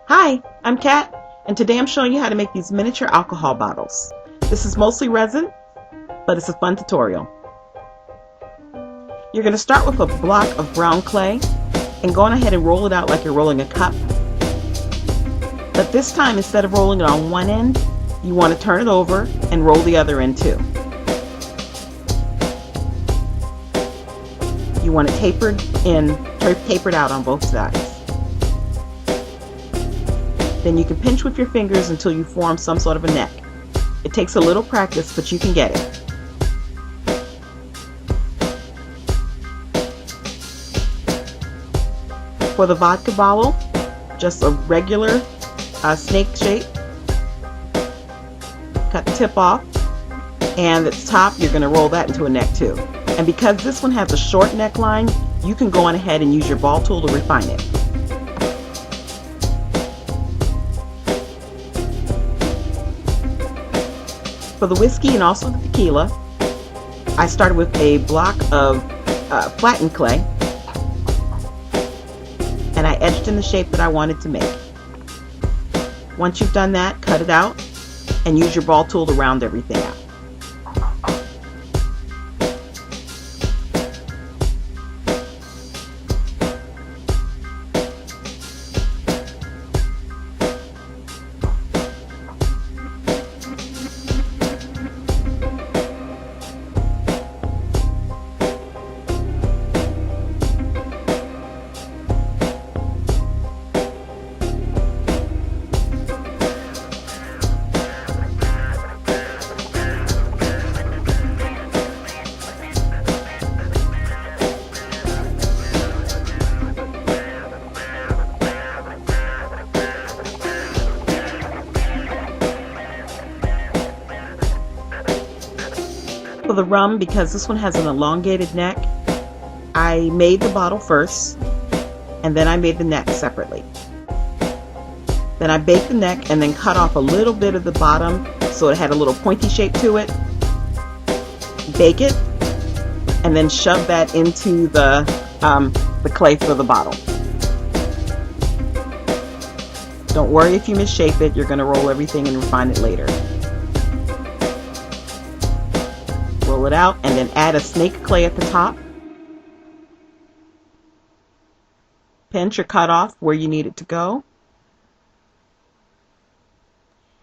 Hi, I'm Kat, and today I'm showing you how to make these miniature alcohol bottles. This is mostly resin, but it's a fun tutorial. You're going to start with a block of brown clay and go on ahead and roll it out like you're rolling a cup. But this time, instead of rolling it on one end, you want to turn it over and roll the other end too. You want it tapered out on both sides. Then you can pinch with your fingers until you form some sort of a neck. It takes a little practice, but you can get it. For the vodka bottle, just a regular snake shape. Cut the tip off, and at the top you're going to roll that into a neck too. And because this one has a short neckline, you can go on ahead and use your ball tool to refine it. For the whiskey and also the tequila, I started with a block of flattened clay, and I etched in the shape that I wanted to make. Once you've done that, cut it out and use your ball tool to round everything out. For the rum, because this one has an elongated neck, I made the bottle first, and then I made the neck separately. Then I baked the neck and then cut off a little bit of the bottom so it had a little pointy shape to it. Bake it, and then shove that into the clay for the bottle. Don't worry if you misshape it, you're going to roll everything and refine it later. Roll it out and then add a snake clay at the top. Pinch or cut off where you need it to go.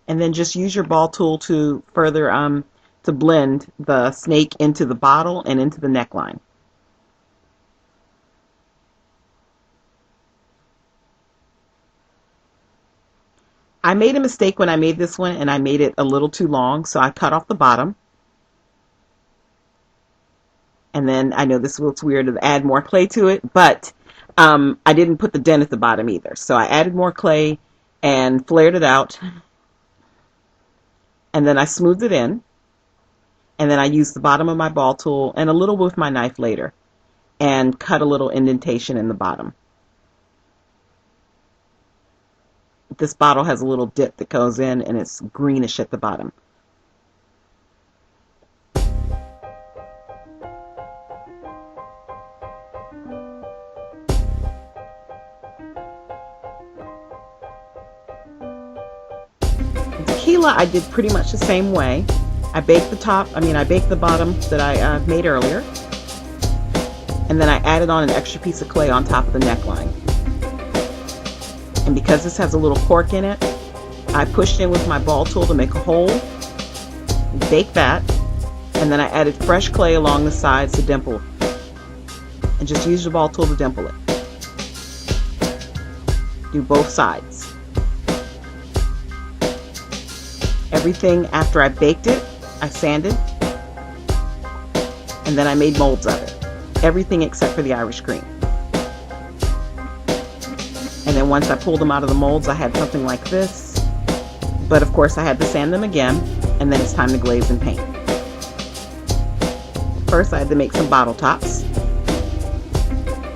And then just use your ball tool to further to blend the snake into the bottle and into the neckline. I made a mistake when I made this one, and I made it a little too long, so I cut off the bottom. And then I know this looks weird to add more clay to it, but I didn't put the dent at the bottom either. So I added more clay and flared it out. And then I smoothed it in. And then I used the bottom of my ball tool and a little with my knife later and cut a little indentation in the bottom. This bottle has a little dip that goes in, and it's greenish at the bottom. Tequila I did pretty much the same way. I baked the bottom that I made earlier, and then I added on an extra piece of clay on top of the neckline. And because this has a little cork in it, I pushed in with my ball tool to make a hole, baked that, and then I added fresh clay along the sides to dimple, and just use your ball tool to dimple it. Do both sides. Everything after I baked it, I sanded, and then I made molds of it. Everything except for the Irish cream. And then once I pulled them out of the molds, I had something like this. But of course I had to sand them again, and then it's time to glaze and paint. First I had to make some bottle tops.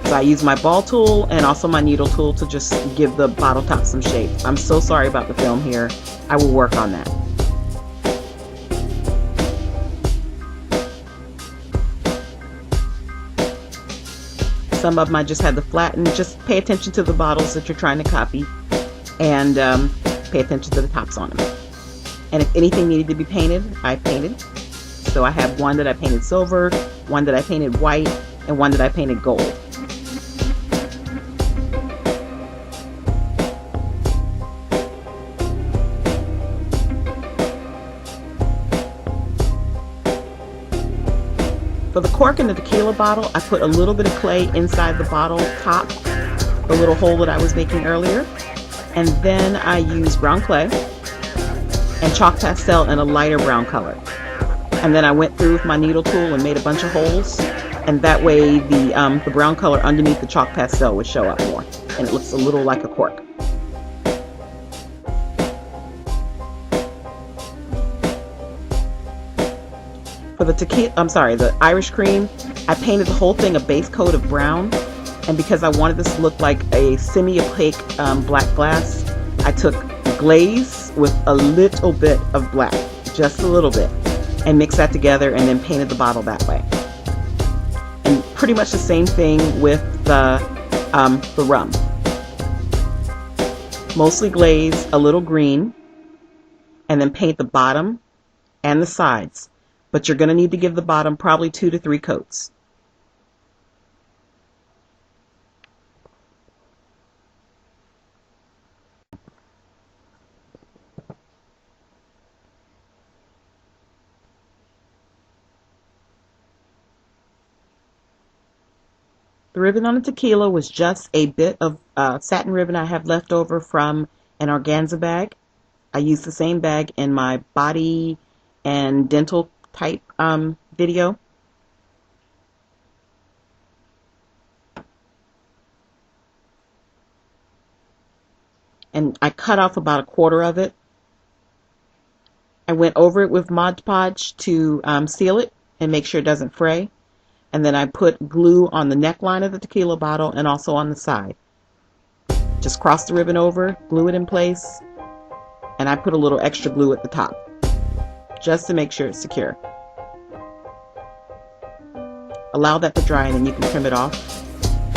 So I used my ball tool and also my needle tool to just give the bottle top some shape. I'm so sorry about the film here. I will work on that. Some of them I just had to flatten. Just pay attention to the bottles that you're trying to copy. and pay attention to the tops on them. And if anything needed to be painted, I painted. So I have one that I painted silver, one that I painted white, and one that I painted gold. For the cork in the tequila bottle, I put a little bit of clay inside the bottle top, the little hole that I was making earlier. And then I used brown clay and chalk pastel in a lighter brown color. And then I went through with my needle tool and made a bunch of holes. And that way the brown color underneath the chalk pastel would show up more. And it looks a little like a cork. For the the Irish cream, I painted the whole thing a base coat of brown. And because I wanted this to look like a semi-opaque black glass, I took glaze with a little bit of black, just a little bit, and mixed that together and then painted the bottle that way. And pretty much the same thing with the rum. Mostly glaze, a little green, and then paint the bottom and the sides. But you're going to need to give the bottom probably 2 to 3 coats. The ribbon on the tequila was just a bit of satin ribbon I have left over from an organza bag. I used the same bag in my body and dental type video. And I cut off about 1/4 of it. I went over it with Mod Podge to seal it and make sure it doesn't fray. And then I put glue on the neckline of the tequila bottle and also on the side. Just cross the ribbon over, glue it in place, and I put a little extra glue at the top just to make sure it's secure. Allow that to dry and then you can trim it off.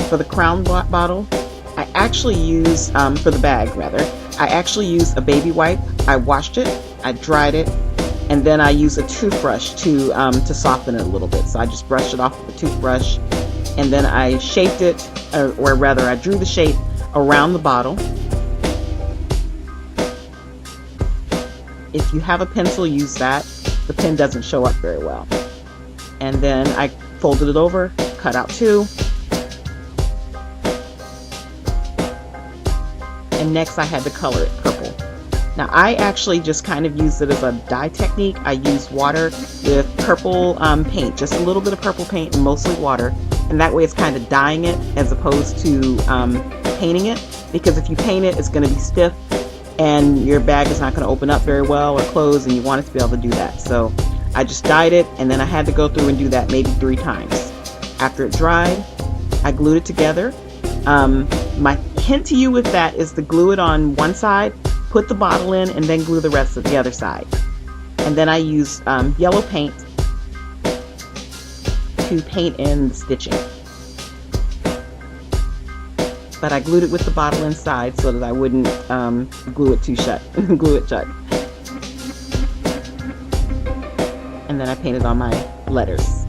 For the crown bottle, I actually use, for the bag rather, I actually used a baby wipe. I washed it, I dried it, and then I use a toothbrush to soften it a little bit. So I just brushed it off with a toothbrush, and then I shaped it, or rather I drew the shape around the bottle. If you have a pencil, use that. The pen doesn't show up very well. And then I folded it over, cut out 2. And next I had to color it purple. Now I actually just kind of used it as a dye technique. I used water with purple paint, just a little bit of purple paint and mostly water. And that way it's kind of dyeing it as opposed to painting it. Because if you paint it, it's going to be stiff and your bag is not going to open up very well or close, and you want it to be able to do that. So I just dyed it, and then I had to go through and do that maybe 3 times. After it dried, I glued it together. My hint to you with that is to glue it on one side, put the bottle in, and then glue the rest of the other side. And then I use yellow paint to paint in the stitching. But I glued it with the bottle inside so that I wouldn't glue it shut. And then I painted on my letters.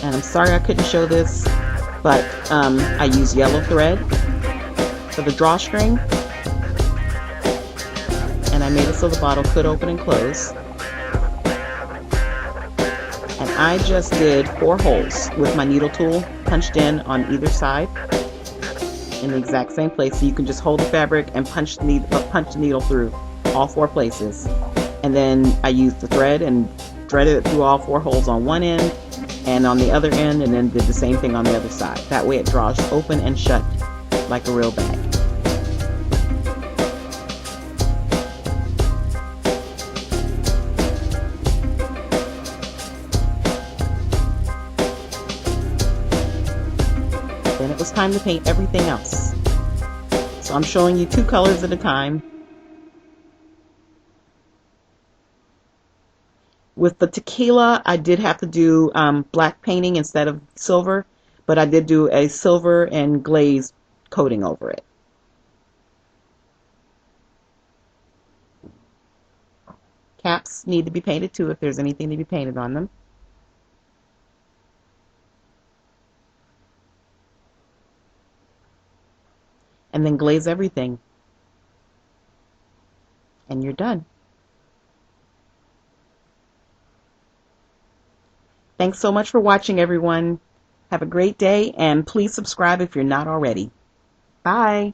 And I'm sorry I couldn't show this, but I used yellow thread for the drawstring, and I made it so the bottle could open and close. And I just did 4 holes with my needle tool punched in on either side in the exact same place. So you can just hold the fabric and punch the needle through all 4 places. And then I used the thread and threaded it through all 4 holes on one end and on the other end, and then did the same thing on the other side. That way it draws open and shut like a real bag. Then it was time to paint everything else. So I'm showing you 2 colors at a time. With the tequila, I did have to do black painting instead of silver, but I did do a silver and glaze coating over it. Caps need to be painted too if there's anything to be painted on them. And then glaze everything. And you're done. Thanks so much for watching, everyone. Have a great day, and please subscribe if you're not already. Bye.